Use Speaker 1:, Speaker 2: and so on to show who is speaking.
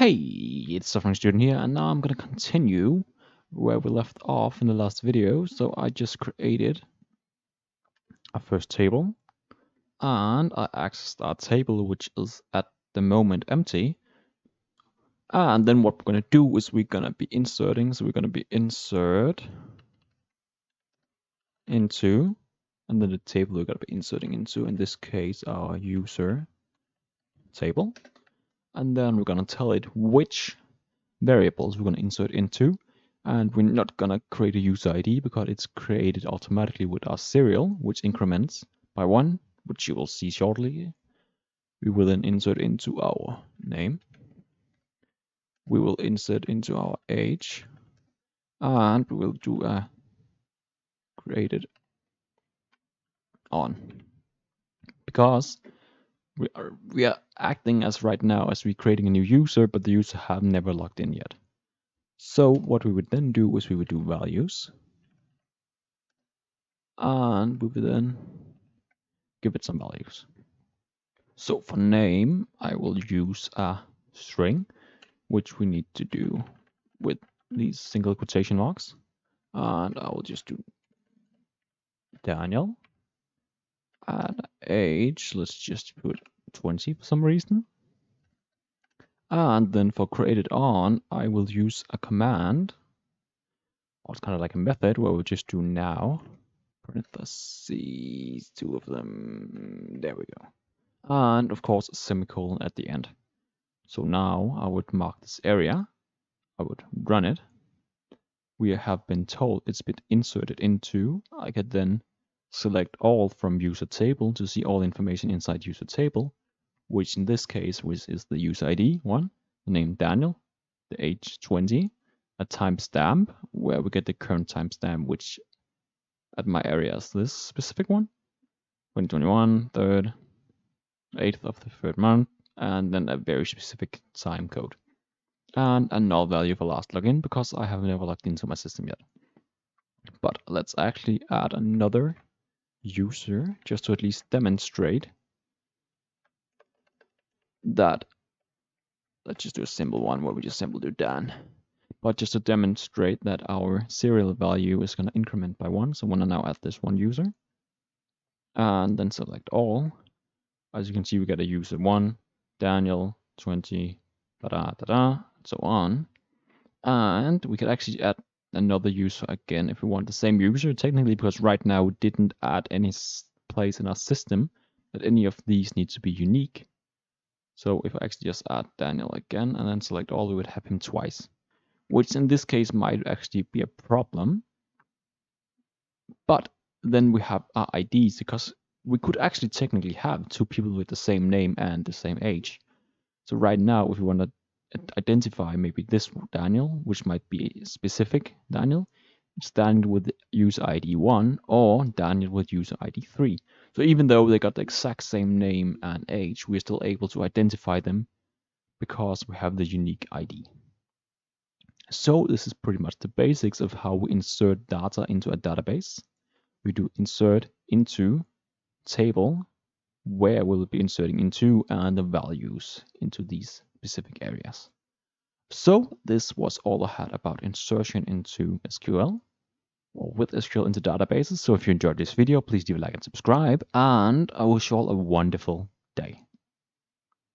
Speaker 1: Hey, it's Suffering Student here, and now I'm gonna continue where we left off in the last video. So I just created a first table, and I accessed our table, which is at the moment empty. And then what we're gonna do is we're gonna be inserting. So we're gonna be insert into, and then the table we're gonna be inserting into, in this case, our user table. And then we're gonna tell it which variables we're going to insert into, and we're not going to create a user ID because it's created automatically with our serial, which increments by 1, which you will see shortly. We will then insert into our name. We will insert into our age, and we will do a created on, because we are acting as right now as we're creating a new user, but the user have never logged in yet. So what we would then do is we would do values, and we would then give it some values. So for name, I will use a string, which we need to do with these single quotation marks. And I will just do Daniel. And age, let's just put 20 for some reason. And then for created on, I will use a command, or it's kind of like a method where we'll just do now. Parentheses, 2 of them. There we go. And of course, a semicolon at the end. So now I would mark this area. I would run it. We have been told it's been inserted into. I could then select all from user table to see all information inside user table, which in this case is the user ID 1, the name Daniel, the age 20, a timestamp where we get the current timestamp, which at my area is this specific one, 2021, 3rd, 8th of the 3rd month, and then a very specific time code. And a null value for last login because I have never logged into my system yet. But let's actually add another user just to at least demonstrate that. Let's just do a simple one where we just simply do Dan. But just to demonstrate that our serial value is going to increment by 1. So I'm going to now add this one user and then select all. As you can see, we get a user 1, Daniel, 20, and so on. And we could actually add another user again if we want the same user, technically, because right now we didn't add any place in our system that any of these need to be unique. So if I actually just add Daniel again and then select all, we would have him twice, which in this case might actually be a problem. But then we have our IDs, because we could actually technically have 2 people with the same name and the same age. So right now, if we want to identify maybe this Daniel, which might be a specific Daniel, it's Daniel with user ID 1 or Daniel with user ID 3. So even though they got the exact same name and age, we're still able to identify them because we have the unique ID. So this is pretty much the basics of how we insert data into a database. We do insert into table, where we'll be inserting into, and the values into these specific areas. So this was all I had about insertion into SQL, or with SQL into databases. So if you enjoyed this video, please do like and subscribe, and I wish you all a wonderful day.